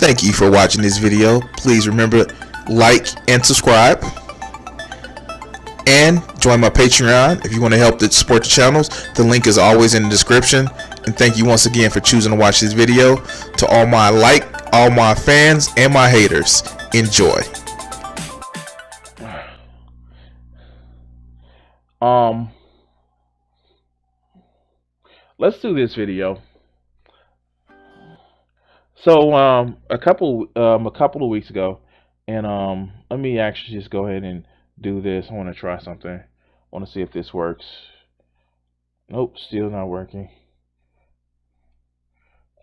Thank you for watching this video. Please remember, like and subscribe, and join my Patreon if you want to help to support the channels. The link is always in the description. And thank you once again for choosing to watch this video. To all my fans and my haters, enjoy. Let's do this video. So a couple of weeks ago, and let me actually just go ahead and do this. I want to try something. I want to see if this works. Nope, still not working.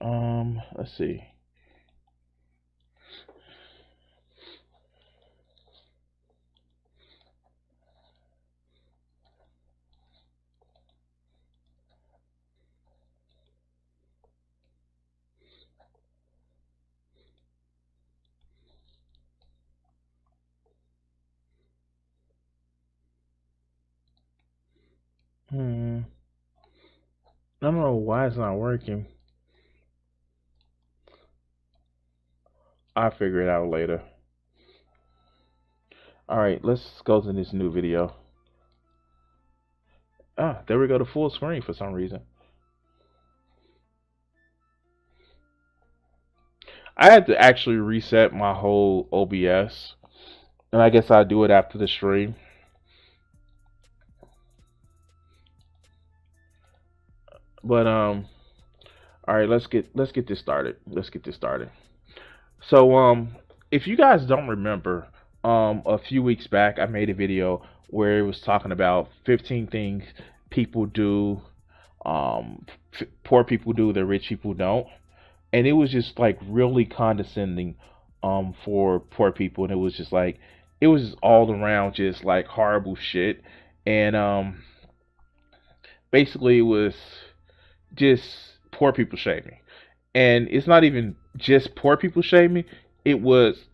Let's see. I don't know why it's not working. I'll figure it out later. Alright, let's go to this new video. Ah, there we go to full screen for some reason. I had to actually reset my whole OBS. And I guess I'll do it after the stream. But alright, let's get this started. So if you guys don't remember, a few weeks back I made a video where it was talking about 15 things people do, poor people do that rich people don't. And it was just like really condescending for poor people, and it was just like it was just all around just like horrible shit. And basically it was just poor people shaming. And it's not even just poor people shaming. It was,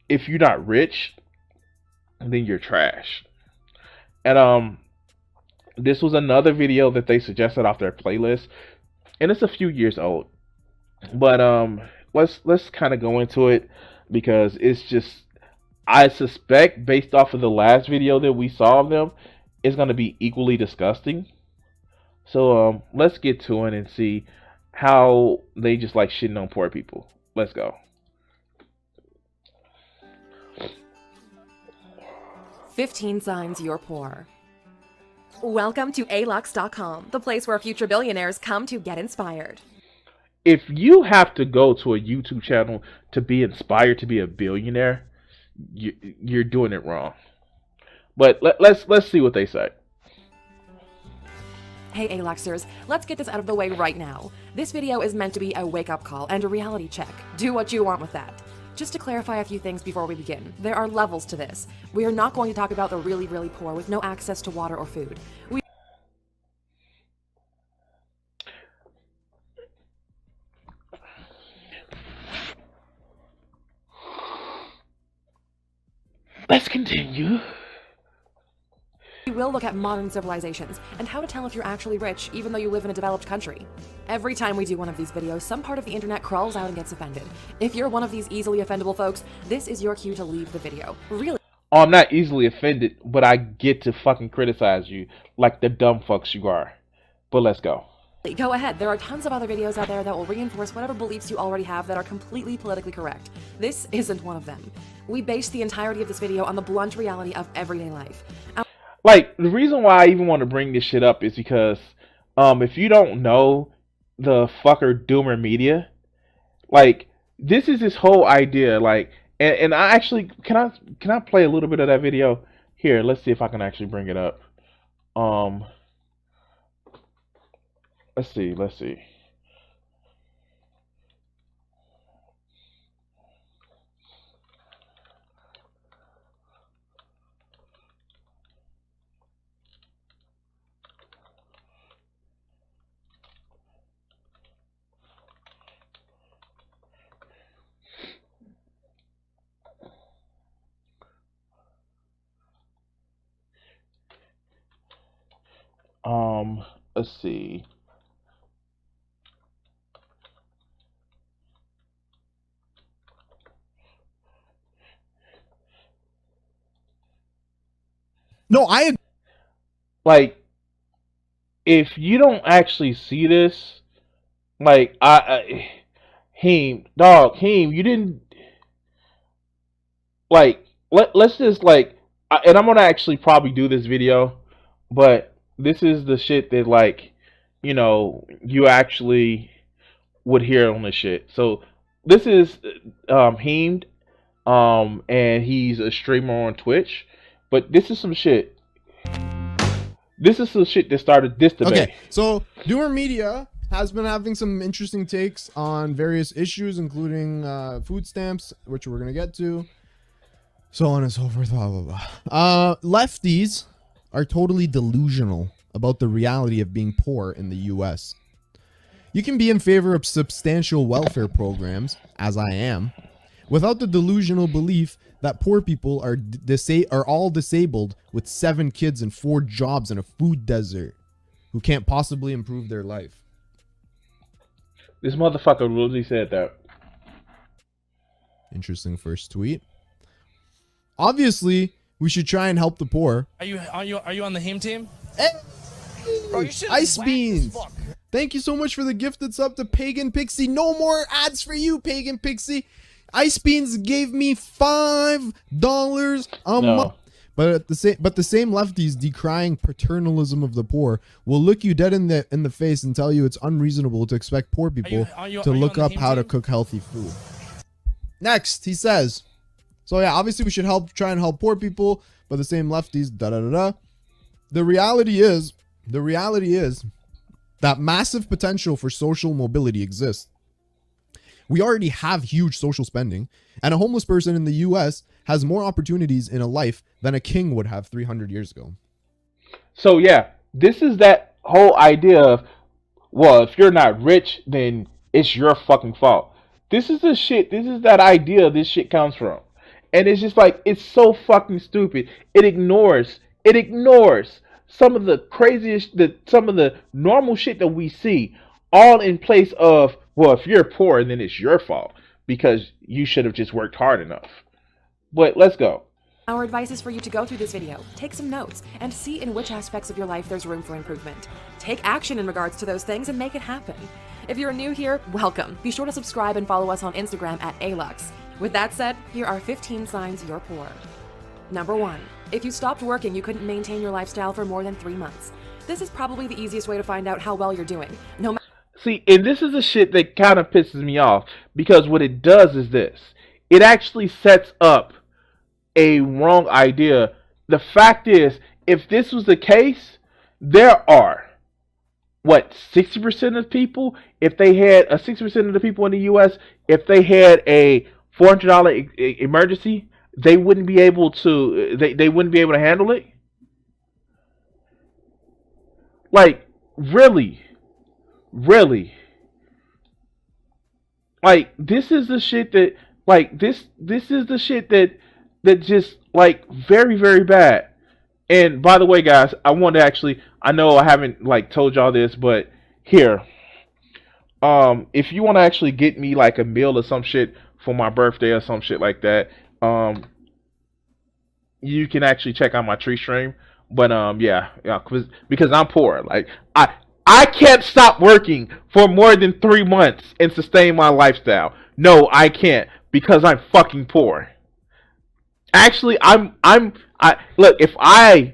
if you're not rich, then you're trash. And this was another video that they suggested off their playlist, and it's a few years old. But let's kind of go into it, because it's just, I suspect based off of the last video that we saw of them, it's gonna be equally disgusting. So let's get to it and see how they just like shitting on poor people. Let's go. 15 signs you're poor. Welcome to alux.com, the place where future billionaires come to get inspired. If you have to go to a YouTube channel to be inspired to be a billionaire, you're doing it wrong. But let's see what they say. Hey Aluxers, let's get this out of the way right now. This video is meant to be a wake-up call and a reality check. Do what you want with that. Just to clarify a few things before we begin, there are levels to this. We are not going to talk about the really, really poor with no access to water or food. Let's continue. We will look at modern civilizations and how to tell if you're actually rich even though you live in a developed country. Every time we do one of these videos, some part of the internet crawls out and gets offended. If you're one of these easily offendable folks, this is your cue to leave the video. Really? Oh, I'm not easily offended, but I get to fucking criticize you like the dumb fucks you are. But let's go. Go ahead. There are tons of other videos out there that will reinforce whatever beliefs you already have that are completely politically correct. This isn't one of them. We base the entirety of this video on the blunt reality of everyday life. Like, the reason why I even want to bring this shit up is because if you don't know the fucker Doomer Media, like, this is his whole idea. Like, and I actually, can I play a little bit of that video? Here, let's see if I can actually bring it up. Let's see. Let's see. No, I Like, if you don't actually see this, like, Heem, you didn't, like, let's just, like, and I'm gonna actually probably do this video, but this is the shit that, like, you actually would hear on this shit. So, this is, Heem, and he's a streamer on Twitch, but this is some shit. This is some shit that started this debate. Okay, so Doomer Media has been having some interesting takes on various issues, including food stamps, which we're gonna get to, so on and so forth. Blah blah blah. Lefties are totally delusional about the reality of being poor in the U.S. You can be in favor of substantial welfare programs, as I am, without the delusional belief that poor people are all disabled with 7 kids and 4 jobs in a food desert who can't possibly improve their life. This motherfucker really said that. Interesting first tweet. Obviously, we should try and help the poor. Are you on the Heem team? Hey, Bro, you should Ice Beans. Thank you so much for the gifted sub to Pagan Pixie. No more ads for you, Pagan Pixie. Ice Beans gave me $5 a month. But the same lefties decrying paternalism of the poor will look you dead in the face and tell you it's unreasonable to expect poor people to look up how to cook healthy food. Next, he says, so yeah, obviously we should try and help poor people, but the same lefties, da da da da. The reality is that massive potential for social mobility exists. We already have huge social spending, and a homeless person in the US has more opportunities in a life than a king would have 300 years ago. So yeah, this is that whole idea of, well, if you're not rich, then it's your fucking fault. This is that idea this shit comes from. And it's just like, it's so fucking stupid. It ignores some of the craziest, some of the normal shit that we see, all in place of, well, if you're poor, then it's your fault because you should have just worked hard enough. But let's go. Our advice is for you to go through this video, take some notes, and see in which aspects of your life there's room for improvement. Take action in regards to those things and make it happen. If you're new here, welcome. Be sure to subscribe and follow us on Instagram at Alux. With that said, here are 15 signs you're poor. Number 1. If you stopped working, you couldn't maintain your lifestyle for more than 3 months. This is probably the easiest way to find out how well you're doing. See, and this is the shit that kind of pisses me off, because what it does is this. It actually sets up a wrong idea. The fact is, if this was the case, there are, 60% of people, if they had, 60% of the people in the U.S., if they had a $400 emergency, they wouldn't be able to, they wouldn't be able to handle it? Like, really? Like, this is the shit that, like, this is the shit that just, like, very, very bad. And by the way, guys, I want to actually, I know I haven't, like, told y'all this, but here, if you want to actually get me, like, a meal or some shit for my birthday or some shit like that, you can actually check out my tree stream. But yeah, because I'm poor. Like, I can't stop working for more than 3 months and sustain my lifestyle. No, I can't, because I'm fucking poor. Actually, look, if I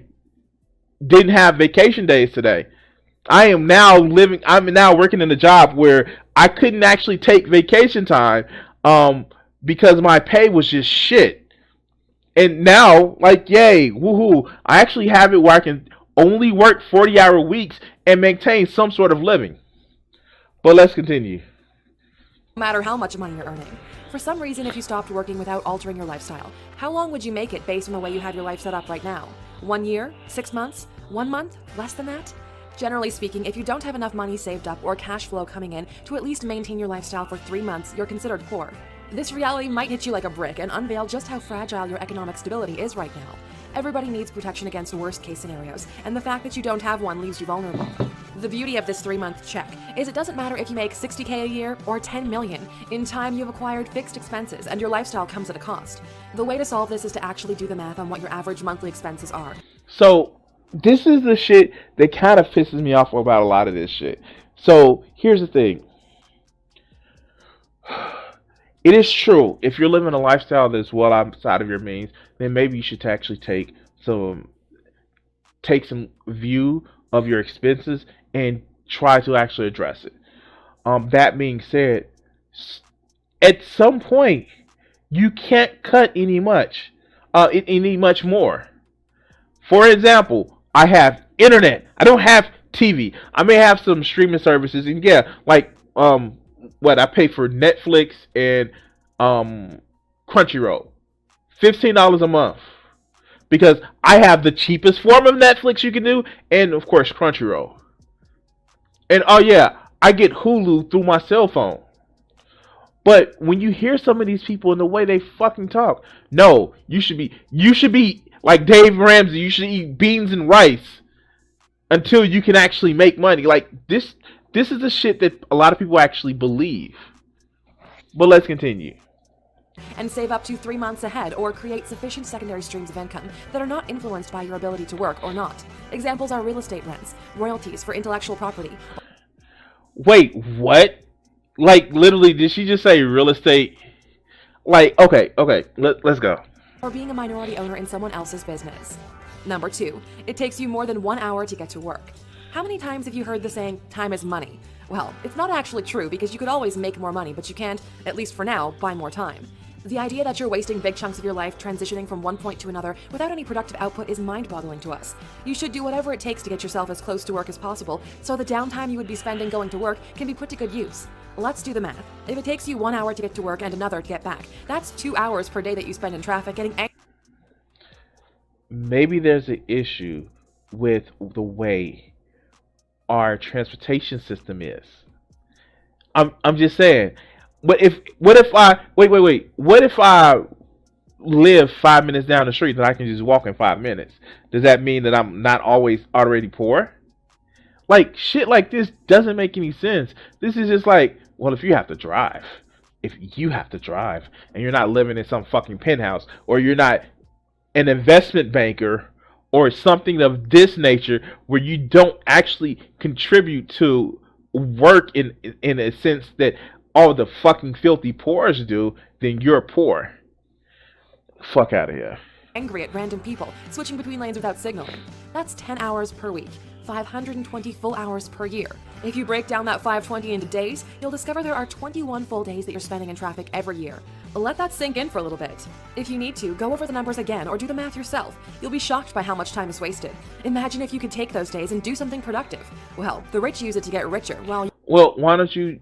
didn't have vacation days today, I'm now working in a job where I couldn't actually take vacation time because my pay was just shit. And now, like, yay, woohoo, I actually have it where I can only work 40-hour weeks and maintain some sort of living. But let's continue. No matter how much money you're earning. For some reason, if you stopped working without altering your lifestyle, how long would you make it based on the way you have your life set up right now? 1 year? 6 months? 1 month? Less than that? Generally speaking, if you don't have enough money saved up or cash flow coming in to at least maintain your lifestyle for 3 months, you're considered poor. This reality might hit you like a brick and unveil just how fragile your economic stability is right now. Everybody needs protection against worst-case scenarios, and the fact that you don't have one leaves you vulnerable. The beauty of this 3-month check is it doesn't matter if you make $60K a year or $10 million. In time, you've acquired fixed expenses, and your lifestyle comes at a cost. The way to solve this is to actually do the math on what your average monthly expenses are. So this is the shit that kind of pisses me off about a lot of this shit. So here's the thing. It is true. If you're living a lifestyle that's well outside of your means, then maybe you should actually take some view of your expenses and try to actually address it. That being said, at some point you can't cut any much more. For example, I have internet. I don't have TV. I may have some streaming services, and yeah, like what I pay for Netflix and Crunchyroll, $15 a month, because I have the cheapest form of Netflix you can do, and of course Crunchyroll. And oh yeah, I get Hulu through my cell phone. But when you hear some of these people and the way they fucking talk, no, you should be like Dave Ramsey. You should eat beans and rice until you can actually make money. Like this is the shit that a lot of people actually believe. But let's continue. And save up to 3 months ahead, or create sufficient secondary streams of income that are not influenced by your ability to work or not. Examples are real estate rents, royalties for intellectual property. Wait, what? Like, literally, did she just say real estate? Like, okay, let's go. Or being a minority owner in someone else's business. Number 2, it takes you more than 1 hour to get to work. How many times have you heard the saying, time is money? Well, it's not actually true, because you could always make more money, but you can't, at least for now, buy more time. The idea that you're wasting big chunks of your life transitioning from one point to another without any productive output is mind-boggling to us. You should do whatever it takes to get yourself as close to work as possible, so the downtime you would be spending going to work can be put to good use. Let's do the math. If it takes you 1 hour to get to work and another to get back, that's 2 hours per day that you spend in traffic getting angry. Maybe there's an issue with the way our transportation system is. I'm just saying. What if I live 5 minutes down the street, then I can just walk in 5 minutes? Does that mean that I'm not always already poor? Like, shit like this doesn't make any sense. This is just like, well, if you have to drive, and you're not living in some fucking penthouse, or you're not an investment banker or something of this nature, where you don't actually contribute to work in a sense that all the fucking filthy poors do, then you're poor. Fuck out of here. Angry at random people, switching between lanes without signaling. That's 10 hours per week, 520 full hours per year. If you break down that 520 into days, you'll discover there are 21 full days that you're spending in traffic every year. Let that sink in for a little bit. If you need to, go over the numbers again or do the math yourself. You'll be shocked by how much time is wasted. Imagine if you could take those days and do something productive. Well, the rich use it to get richer, while Well, why don't you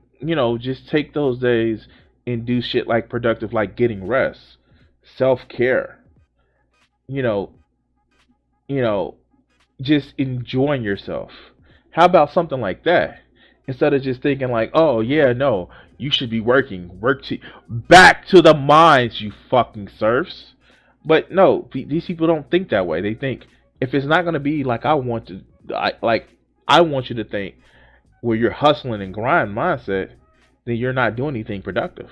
just take those days and do shit like productive, like getting rest, self-care, you know, just enjoying yourself. How about something like that? Instead of just thinking like, oh yeah, no, you should be working, back to the mines, you fucking serfs. But no, these people don't think that way. They think if it's not gonna be like I want you to think, where you're hustling and grind mindset, then you're not doing anything productive.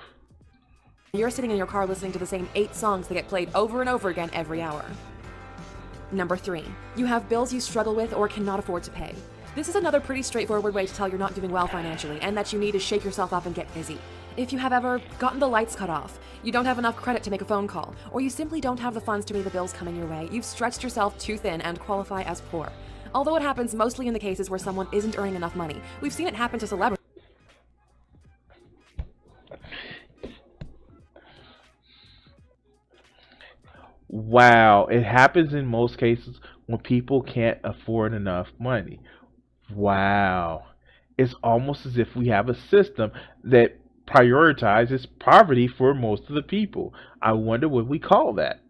you're sitting in your car listening to the same 8 songs that get played over and over again every hour. Number 3, you have bills you struggle with or cannot afford to pay. This is another pretty straightforward way to tell you're not doing well financially and that you need to shake yourself up and get busy. If you have ever gotten the lights cut off, you don't have enough credit to make a phone call, or you simply don't have the funds to pay the bills coming your way, you've stretched yourself too thin and qualify as poor. Although it happens mostly in the cases where someone isn't earning enough money, we've seen it happen to celebrities. Wow, it happens in most cases when people can't afford enough money. Wow. It's almost as if we have a system that prioritizes poverty for most of the people. I wonder what we call that.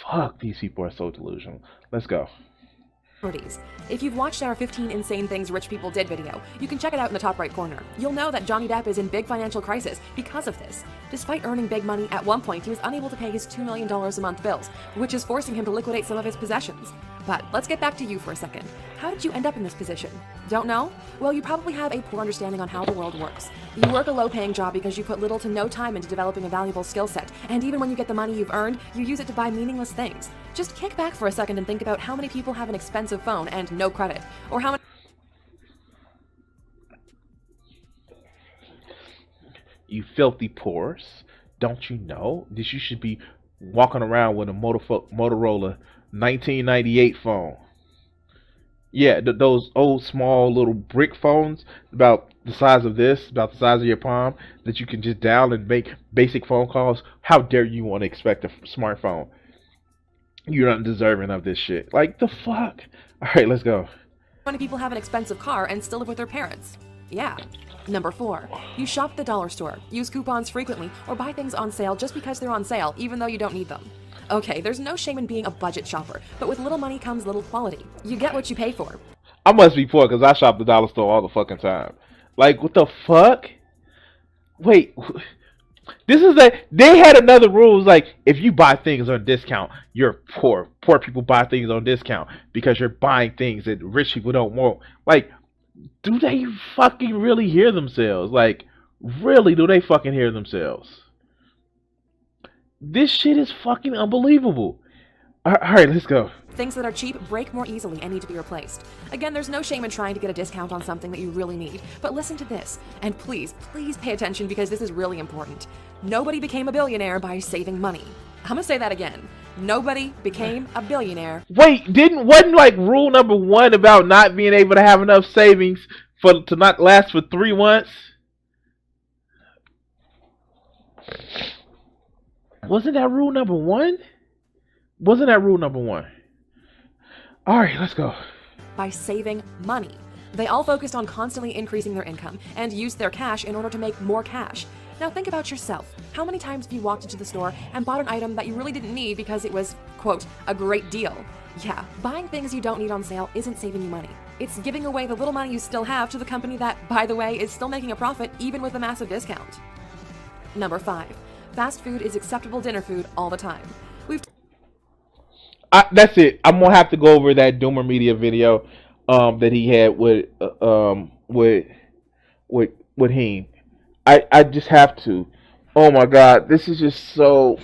Fuck, these people are so delusional. Let's go. If you've watched our 15 Insane Things Rich People Did video, you can check it out in the top right corner. You'll know that Johnny Depp is in big financial crisis because of this. Despite earning big money, at one point he was unable to pay his $2 million a month bills, which is forcing him to liquidate some of his possessions. But let's get back to you for a second. How did you end up in this position? Don't know? Well, you probably have a poor understanding on how the world works. You work a low-paying job because you put little to no time into developing a valuable skill set, and even when you get the money you've earned, you use it to buy meaningless things. Just kick back for a second and think about how many people have an expensive phone and no credit, or how many You filthy pores. Don't you know that you should be walking around with a Motorola 1998 phone? Yeah, those old small little brick phones about the size of this, about the size of your palm, that you can just dial and make basic phone calls. How dare you want to expect a smartphone? You're not deserving of this shit. Like, the fuck? Alright, let's go. How many people have an expensive car and still live with their parents? Yeah. Number 4. You shop at the dollar store, use coupons frequently, or buy things on sale just because they're on sale, even though you don't need them. Okay, there's no shame in being a budget shopper, but with little money comes little quality. You get what you pay for. I must be poor because I shop at the dollar store all the fucking time. Like, what the fuck? Wait, this is they had another rule. Like, if you buy things on discount, you're poor. Poor people buy things on discount because you're buying things that rich people don't want. Like, do they fucking really hear themselves? Like, really, do they fucking hear themselves? This shit is fucking unbelievable. Alright, let's go. Things that are cheap break more easily and need to be replaced. Again, there's no shame in trying to get a discount on something that you really need. But listen to this, and please pay attention because this is really important. Nobody became a billionaire by saving money. I'm gonna say that again. Nobody became a billionaire. Wait, wasn't like rule number 1 about not being able to have enough savings to not last for 3 months? Wasn't that rule number 1? Wasn't that rule number 1? Alright, let's go. By saving money. They all focused on constantly increasing their income and used their cash in order to make more cash. Now think about yourself. How many times have you walked into the store and bought an item that you really didn't need because it was, quote, a great deal? Yeah, buying things you don't need on sale isn't saving you money. It's giving away the little money you still have to the company that, by the way, is still making a profit even with a massive discount. Number 5. Fast food is acceptable dinner food all the time. That's it. I'm gonna have to go over that Doomer Media video that he had with him. I just have to. Oh my god, this is just so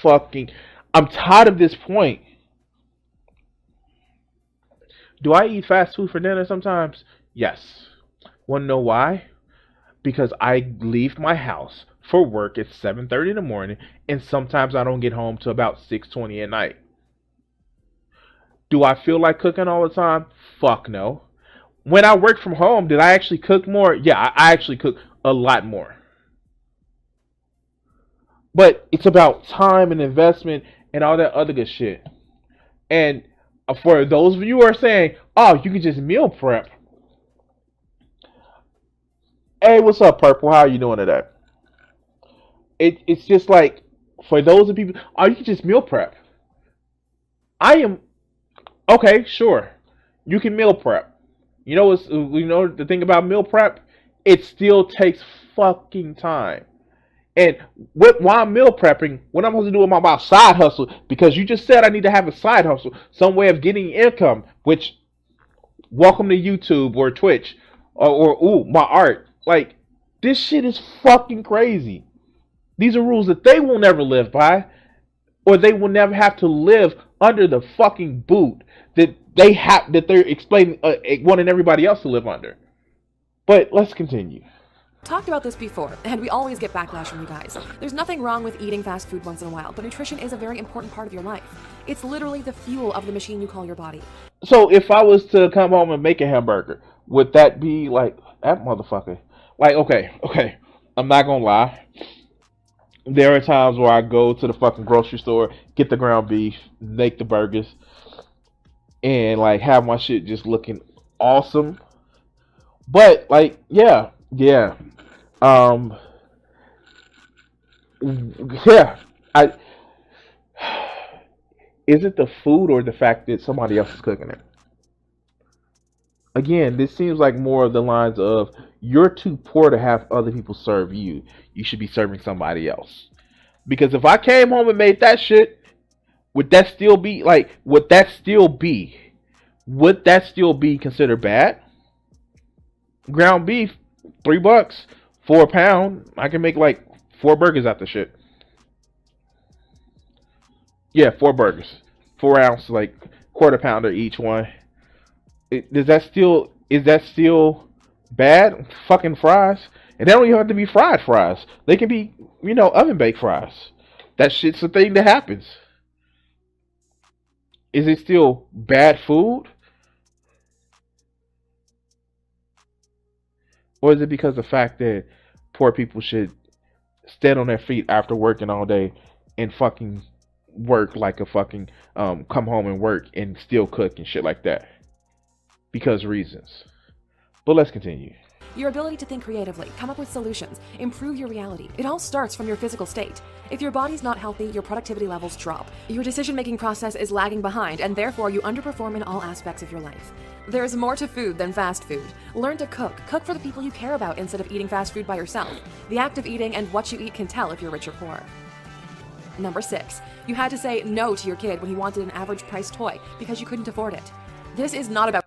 fucking. I'm tired of this point. Do I eat fast food for dinner sometimes? Yes. Wanna know why? Because I leave my house for work at 7:30 in the morning, and sometimes I don't get home till about 6:20 at night. Do I feel like cooking all the time? Fuck no. When I work from home, did I actually cook more? Yeah, I actually cook a lot more. But it's about time and investment and all that other good shit. And for those of you who are saying, oh, you can just meal prep. Hey, what's up, Purple? How are you doing today? It's just like, for those of people, oh, you can just meal prep. Okay, sure. You can meal prep. You know the thing about meal prep? It still takes fucking time. And while I'm meal prepping, what I'm supposed to do with my side hustle, because you just said I need to have a side hustle, some way of getting income, which, welcome to YouTube or Twitch, or my art. Like, this shit is fucking crazy. These are rules that they will never live by, or they will never have to live under the fucking boot that they're explaining, wanting everybody else to live under. But let's continue. Talked about this before, and we always get backlash from you guys. There's nothing wrong with eating fast food once in a while, but nutrition is a very important part of your life. It's literally the fuel of the machine you call your body. So if I was to come home and make a hamburger, would that be like, that motherfucker? Like, okay, I'm not gonna lie. There are times where I go to the fucking grocery store, get the ground beef, make the burgers, and like have my shit just looking awesome. But like, yeah. Is it the food or the fact that somebody else is cooking it? Again, this seems like more of the lines of, you're too poor to have other people serve you. You should be serving somebody else. Because if I came home and made that shit, would that still be considered bad? Ground beef, $3 for a pound. I can make like 4 burgers out the shit. Yeah, 4 burgers. 4 ounce, like quarter pounder each one. Is that still bad? Fucking fries, and they don't even have to be fried fries. They can be, oven baked fries. That shit's a thing that happens. Is it still bad food, or is it because of the fact that poor people should stand on their feet after working all day and fucking work like a fucking come home and work and still cook and shit like that? Because reasons. But let's continue. Your ability to think creatively, come up with solutions, improve your reality. It all starts from your physical state. If your body's not healthy, your productivity levels drop. Your decision-making process is lagging behind, and therefore you underperform in all aspects of your life. There's more to food than fast food. Learn to cook. Cook for the people you care about instead of eating fast food by yourself. The act of eating and what you eat can tell if you're rich or poor. Number 6. You had to say no to your kid when he wanted an average-priced toy because you couldn't afford it. This is not about...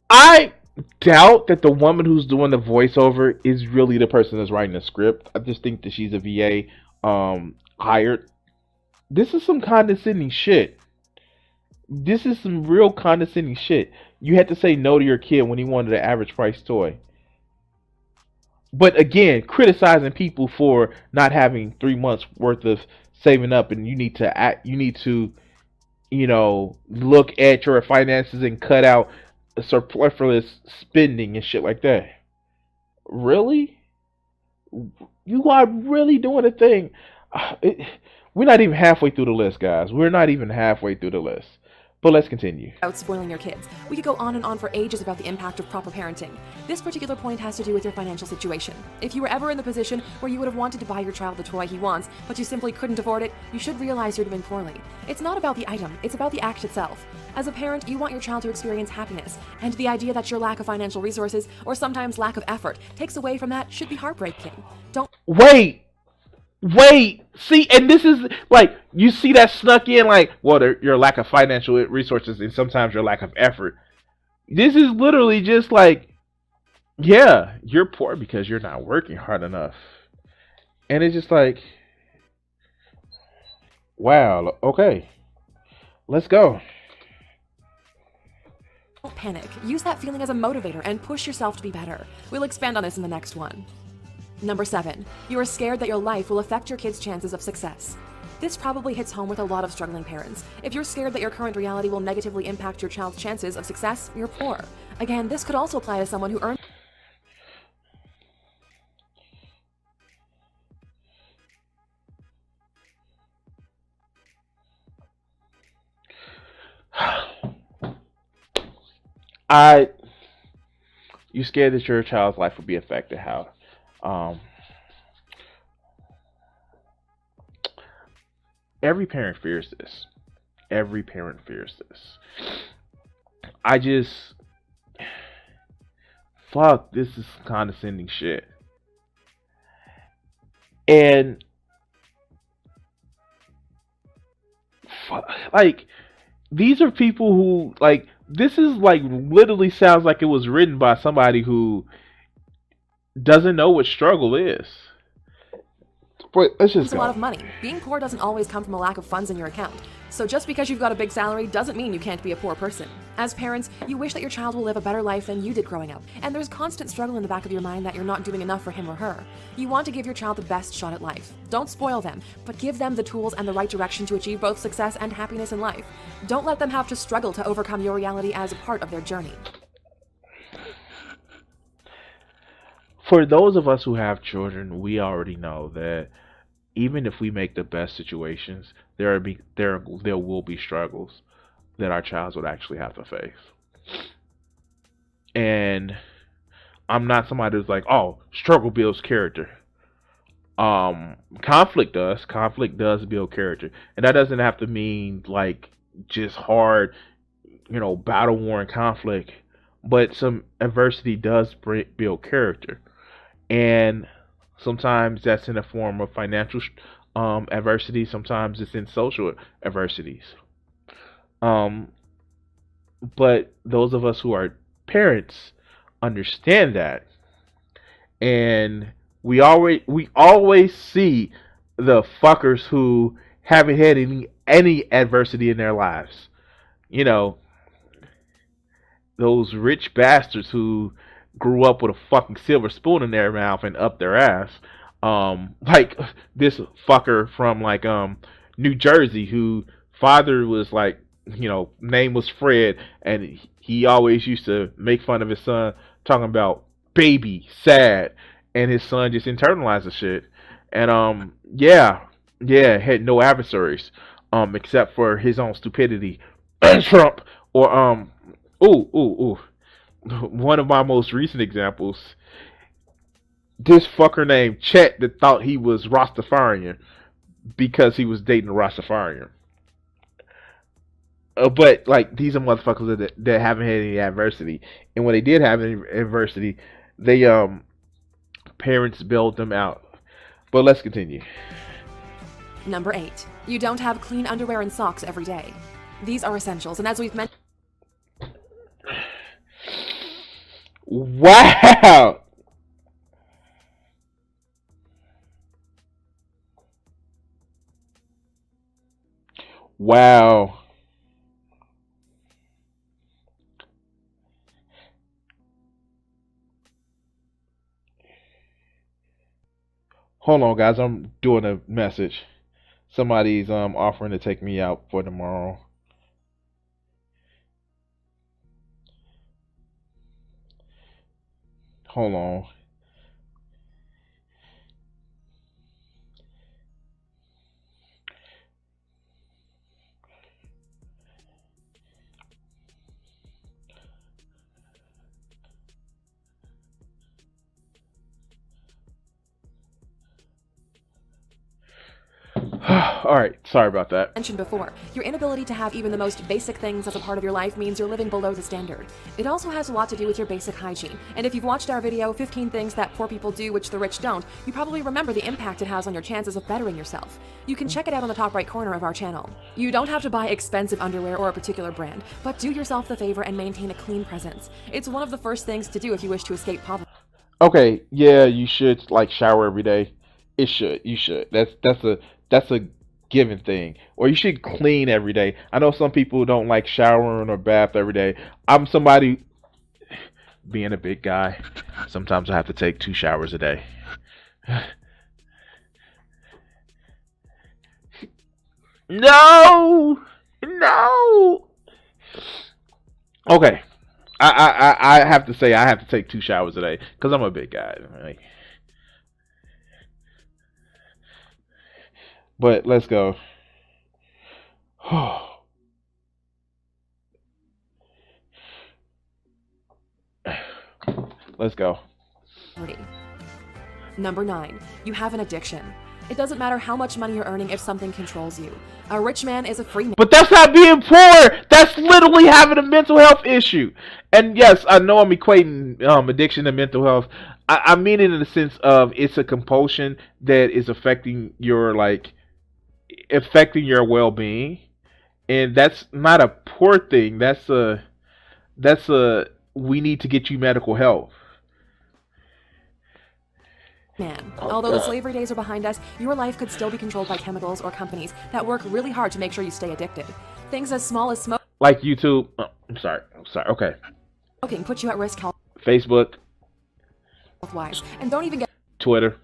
I doubt that the woman who's doing the voiceover is really the person that's writing the script. I just think that she's a VA hired. This is some condescending shit. This is some real condescending shit. You had to say no to your kid when he wanted an average price toy. But again, criticizing people for not having 3 months worth of saving up, and you need to look at your finances and cut out superfluous spending and shit like that. Really? You are really doing a thing. We're not even halfway through the list, guys. We're not even halfway through the list. But let's continue. About spoiling your kids. We could go on and on for ages about the impact of proper parenting. This particular point has to do with your financial situation. If you were ever in the position where you would have wanted to buy your child the toy he wants, but you simply couldn't afford it, you should realize you're doing poorly. It's not about the item, it's about the act itself. As a parent, you want your child to experience happiness, and the idea that your lack of financial resources, or sometimes lack of effort, takes away from that should be heartbreaking. Don't... Wait, see, and this is like, you see that snuck in, like, well, your lack of financial resources and sometimes your lack of effort. This is literally just like, yeah, you're poor because you're not working hard enough. And it's just like, wow, okay, let's go. Don't panic. Use that feeling as a motivator and push yourself to be better. We'll expand on this in the next one. Number 7. You are scared that your life will affect your kids' chances of success. This probably hits home with a lot of struggling parents. If you're scared that your current reality will negatively impact your child's chances of success, you're poor. Again, this could also apply to someone who earns... You scared that your child's life would be affected. How? Every parent fears this. Every parent fears this. Fuck, this is condescending shit. And like, these are people who, like, this is like literally sounds like it was written by somebody who doesn't know what struggle is. But let's just go. A lot of money. Being poor doesn't always come from a lack of funds in your account. So just because you've got a big salary doesn't mean you can't be a poor person. As parents, you wish that your child will live a better life than you did growing up, and there's constant struggle in the back of your mind that you're not doing enough for him or her. You want to give your child the best shot at life. Don't spoil them, but give them the tools and the right direction to achieve both success and happiness in life. Don't let them have to struggle to overcome your reality as a part of their journey. For those of us who have children, we already know that even if we make the best situations, there will be struggles that our child would actually have to face. And I'm not somebody who's like, oh, struggle builds character. Conflict does build character, and that doesn't have to mean like just hard, battle worn conflict, but some adversity does build character. And sometimes that's in the form of financial adversity. Sometimes it's in social adversities. But those of us who are parents understand that, and we always see the fuckers who haven't had any adversity in their lives. You know, those rich bastards who grew up with a fucking silver spoon in their mouth and up their ass. Like this fucker from like New Jersey who father was like, name was Fred, and he always used to make fun of his son talking about baby sad, and his son just internalized the shit. And yeah, had no adversaries except for his own stupidity. Trump or ooh, one of my most recent examples, this fucker named Chet that thought he was Rastafarian because he was dating a Rastafarian. But like these are motherfuckers that haven't had any adversity, and when they did have any adversity, they parents bailed them out. But let's continue. Number 8. You don't have clean underwear and socks every day. These are essentials, and as we've mentioned, Wow. Wow. Hold on, guys. I'm doing a message. Somebody's offering to take me out for tomorrow. Hold on. All right, sorry about that. mentioned before, your inability to have even the most basic things as a part of your life means you're living below the standard. It also has a lot to do with your basic hygiene, and if you've watched our video, 15 things that poor people do which the rich don't, you probably remember the impact it has on your chances of bettering yourself. You can check it out on the top right corner of our channel. You don't have to buy expensive underwear or a particular brand, but do yourself the favor and maintain a clean presence. It's one of the first things to do if you wish to escape poverty. Okay, yeah, you should like shower every day. It should. You should. That's a given thing. Or you should clean every day. I know some people don't like showering or bath every day. I'm somebody, being a big guy, sometimes I have to take 2 showers a day. No, no. Okay, I have to say I have to take 2 showers a day because I'm a big guy. Right? But let's go. Let's go. Number 9. You have an addiction. It doesn't matter how much money you're earning if something controls you. A rich man is a free man. But that's not being poor. That's literally having a mental health issue. And yes, I know I'm equating addiction to mental health. I mean it in the sense of it's a compulsion that is affecting your well-being, and that's not a poor thing. That's a we need to get you medical help. Man, although the slavery days are behind us, your life could still be controlled by chemicals or companies that work really hard to make sure you stay addicted. Things as small as Like YouTube. I'm sorry. Okay. smoking put you at risk Facebook, health-wise, and don't even get Twitter.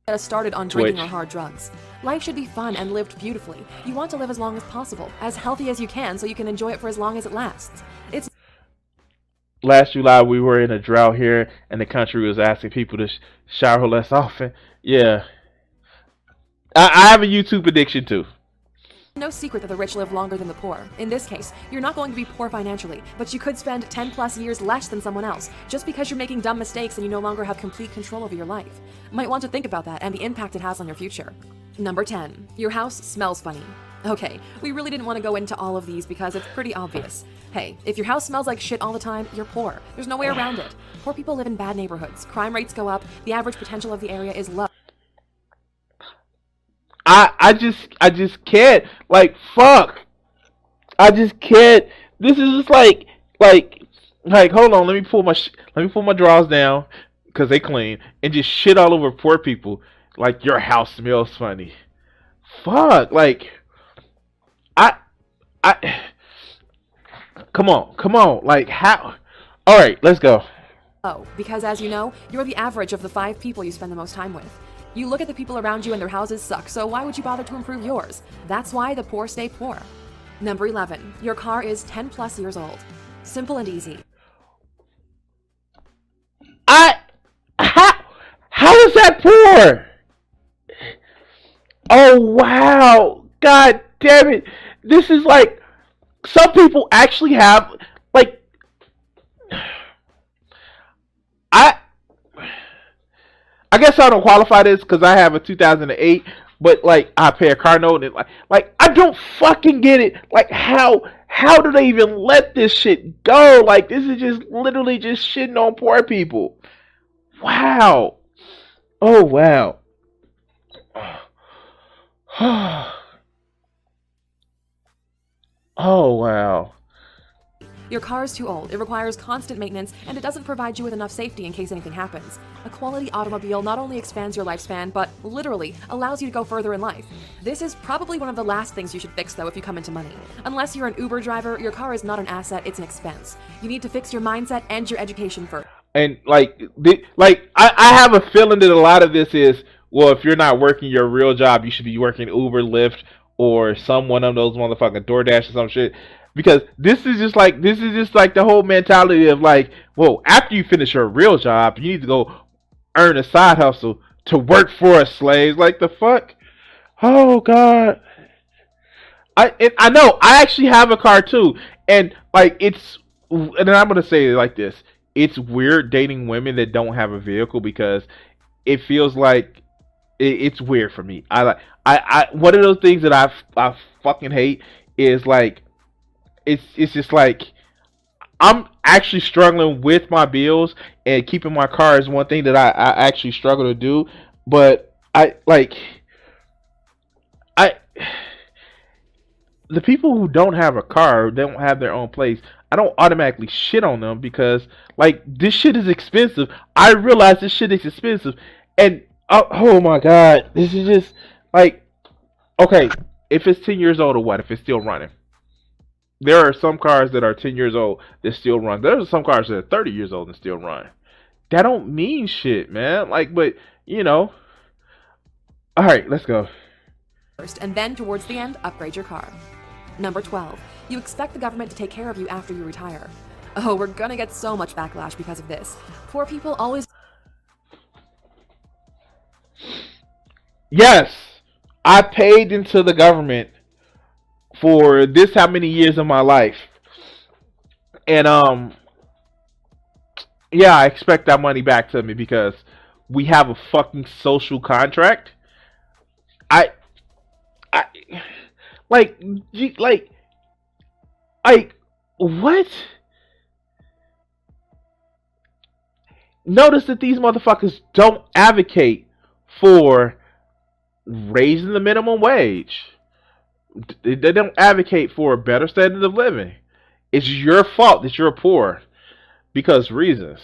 us started on drinking Twitch. or hard drugs. Life should be fun and lived beautifully. You want to live as long as possible, as healthy as you can, so you can enjoy it for as long as it lasts. It's Last July, we were in a drought here, and the country was asking people to shower less often. Yeah. I have a YouTube addiction, too. no secret that the rich live longer than the poor. In this case, you're not going to be poor financially, but you could spend 10 plus years less than someone else, just because you're making dumb mistakes and you no longer have complete control over your life. Might want to think about that and the impact it has on your future. Number 10. Your house smells funny. Okay, we really didn't want to go into all of these because it's pretty obvious. Hey, if your house smells like shit all the time, you're poor. There's no way around it. Poor people live in bad neighborhoods. Crime rates go up. The average potential of the area is low. I just can't. Like, fuck. I just can't. This is just like, hold on. Let me pull my drawers down because they clean and just shit all over poor people. Like your house smells funny. Fuck, like I I come on. Like how? All right, let's go. Oh, because as you know, you're the average of the 5 people you spend the most time with. You look at the people around you and their houses suck, so why would you bother to improve yours? That's why the poor stay poor. Number 11. Your car is 10 plus years old. Simple and easy. I how is that poor? Oh wow. God damn it. This is like some people actually have like I I guess I don't qualify this because I have a 2008, but like I pay a car note and like I don't fucking get it. Like how do they even let this shit go? Like this is just literally just shitting on poor people. Wow. Oh wow. Oh wow. Your car is too old, it requires constant maintenance, and it doesn't provide you with enough safety in case anything happens. A quality automobile not only expands your lifespan, but literally allows you to go further in life. This is probably one of the last things you should fix though if you come into money. Unless you're an Uber driver, your car is not an asset, it's an expense. You need to fix your mindset and your education first. And I have a feeling that a lot of this is, well, if you're not working your real job, you should be working Uber, Lyft, or some one of those motherfucking DoorDash or some shit. Because this is just like the whole mentality of like, well, after you finish your real job, you need to go earn a side hustle to work for a slave. Like the fuck? Oh god. I know I actually have a car too, and like and I'm gonna say it like this: it's weird dating women that don't have a vehicle because it feels like it's weird for me. I one of those things that I fucking hate is like it's just like I'm actually struggling with my bills, and keeping my car is one thing that I actually struggle to do. But I the people who don't have a car, don't have their own place, I don't automatically shit on them because like this shit is expensive. I realize this shit is expensive, and oh my god, this is just like, okay, if it's 10 years old or what, if it's still running. There are some cars that are 10 years old that still run. There's some cars that are 30 years old and still run. That don't mean shit, man. Like, but, you know. Alright, let's go. First, and then towards the end, upgrade your car. Number 12. You expect the government to take care of you after you retire. Oh, we're gonna get so much backlash because of this. Poor people always... Yes, I paid into the government for this how many years of my life. And yeah, I expect that money back to me because we have a fucking social contract. I like what? Notice that these motherfuckers don't advocate for raising the minimum wage. They don't advocate for a better standard of living. It's your fault that you're poor because reasons.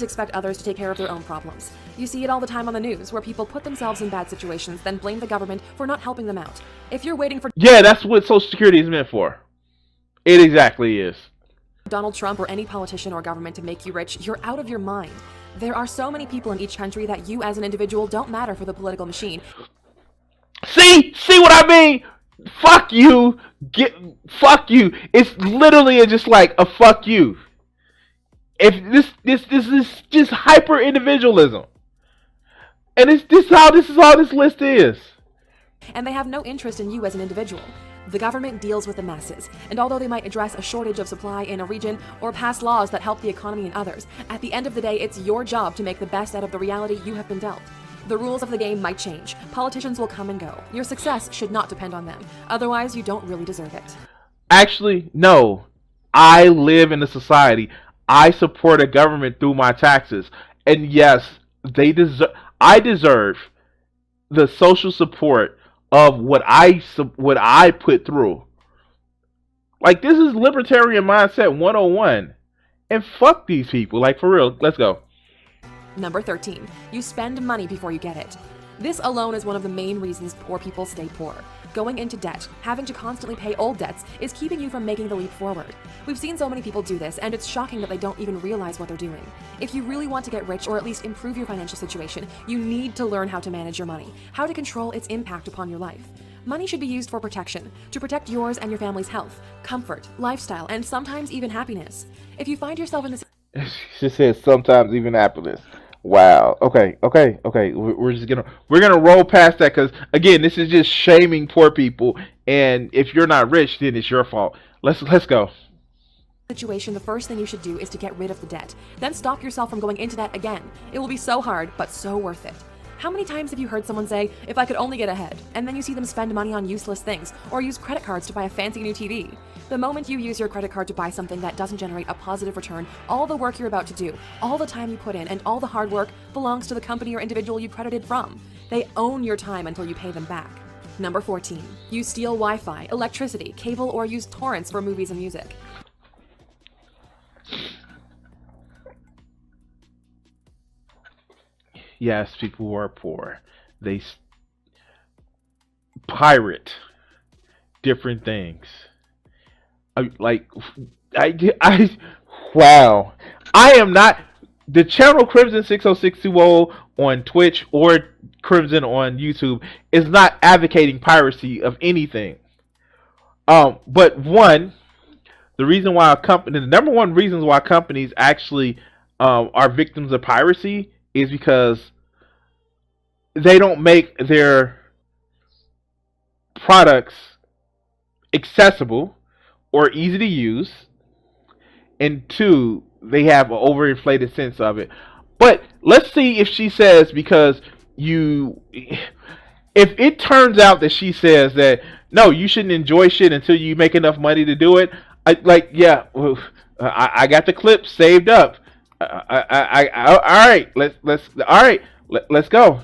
Expect others to take care of their own problems. You see it all the time on the news, where people put themselves in bad situations, then blame the government for not helping them out. If you're waiting for... Yeah, that's what Social Security is meant for. It exactly is. Donald Trump or any politician or government to make you rich, you're out of your mind. There are so many people in each country that you as an individual don't matter for the political machine. See what I mean? Fuck you. Fuck you. It's literally just like a fuck you. If this is just hyper individualism, and this is all this list is. And they have no interest in you as an individual. The government deals with the masses, and although they might address a shortage of supply in a region or pass laws that help the economy in others, at the end of the day, it's your job to make the best out of the reality you have been dealt. The rules of the game might change. Politicians will come and go. Your success should not depend on them. Otherwise, you don't really deserve it. Actually, no. I live in a society. I support a government through my taxes. And yes, I deserve the social support of what I put through. Like, this is libertarian mindset 101. And fuck these people. Like, for real. Let's go. Number 13, you spend money before you get it. This alone is one of the main reasons poor people stay poor. Going into debt, having to constantly pay old debts, is keeping you from making the leap forward. We've seen so many people do this, and it's shocking that they don't even realize what they're doing. If you really want to get rich or at least improve your financial situation, you need to learn how to manage your money, how to control its impact upon your life. Money should be used for protection, to protect yours and your family's health, comfort, lifestyle, and sometimes even happiness. If you find yourself in this She says sometimes even happiness. Wow. Okay. We're gonna roll past that because again, this is just shaming poor people. And if you're not rich, then it's your fault. Let's go. situation, the first thing you should do is to get rid of the debt. Then stop yourself from going into that again. It will be so hard, but so worth it. How many times have you heard someone say, if I could only get ahead, and then you see them spend money on useless things, or use credit cards to buy a fancy new TV? The moment you use your credit card to buy something that doesn't generate a positive return, all the work you're about to do, all the time you put in, and all the hard work belongs to the company or individual you credited from. They own your time until you pay them back. Number 14. You steal Wi-Fi, electricity, cable, or use torrents for movies and music. Yes, people who are poor, they pirate different things. Wow. I am not the channel Crimson 60620 on Twitch or Crimson on YouTube is not advocating piracy of anything. But the number one reasons why companies actually are victims of piracy is because they don't make their products accessible or easy to use, and two, they have an overinflated sense of it. But let's see if she says if it turns out that she says that no, you shouldn't enjoy shit until you make enough money to do it. I got the clip saved up. Let's go.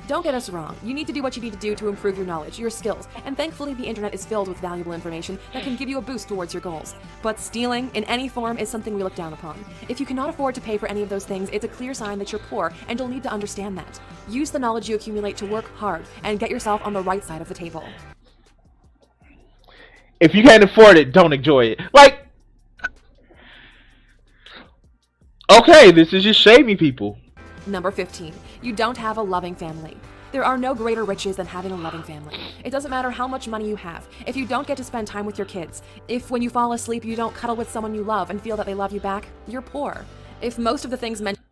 Don't get us wrong, you need to do what you need to do to improve your knowledge, your skills, and thankfully the internet is filled with valuable information that can give you a boost towards your goals. But stealing, in any form, is something we look down upon. If you cannot afford to pay for any of those things, it's a clear sign that you're poor, and you'll need to understand that. Use the knowledge you accumulate to work hard, and get yourself on the right side of the table. If you can't afford it, don't enjoy it. Okay, this is just shaming people. Number 15. You don't have a loving family. There are no greater riches than having a loving family. It doesn't matter how much money you have. If you don't get to spend time with your kids, if when you fall asleep you don't cuddle with someone you love and feel that they love you back, you're poor. If most of the things mentioned...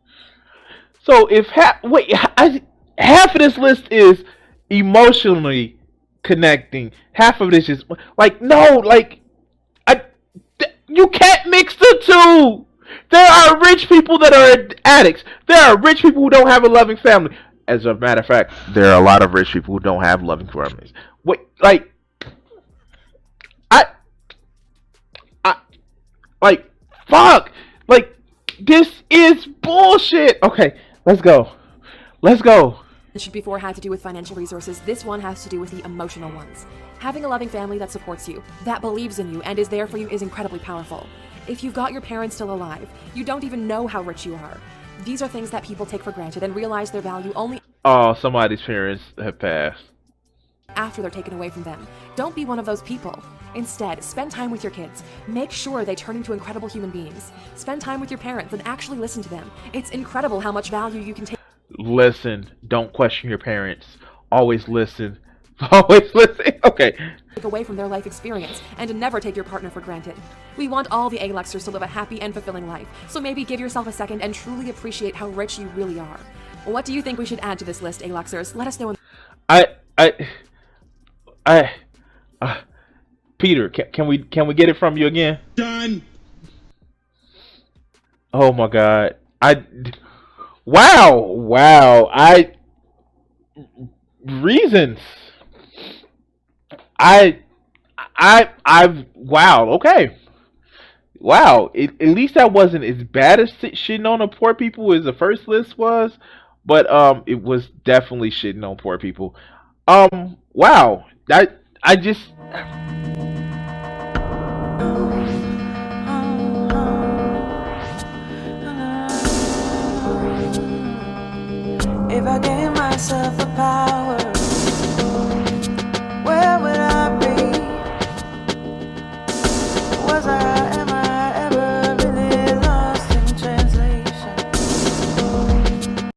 So if half of this list is emotionally connecting, half of this is you can't mix the two. There are rich people that are addicts. There are rich people who don't have a loving family. As a matter of fact, there are a lot of rich people who don't have loving families. Fuck. This is bullshit. Okay, let's go. Before had to do with financial resources, this one has to do with the emotional ones. Having a loving family that supports you, that believes in you, and is there for you is incredibly powerful. If you've got your parents still alive, you don't even know how rich you are. These are things that people take for granted and realize their value only somebody's parents have passed after they're taken away from them. Don't be one of those people. Instead, spend time with your kids. Make sure they turn into incredible human beings. Spend time with your parents and actually listen to them. It's incredible how much value you can take. Listen, don't question your parents. Always listen. Always listen. Okay. Take away from their life experience and to never take your partner for granted. We want all the A-Luxers to live a happy and fulfilling life, so maybe give yourself a second and truly appreciate how rich you really are. What do you think we should add to this list, A-Luxers? Let us know in Peter, can we get it from you again? Done. Oh my God. Reasons. Okay. Wow. At least that wasn't as bad as shitting on the poor people as the first list was, but it was definitely shitting on poor people. Wow. I just If I gave myself the power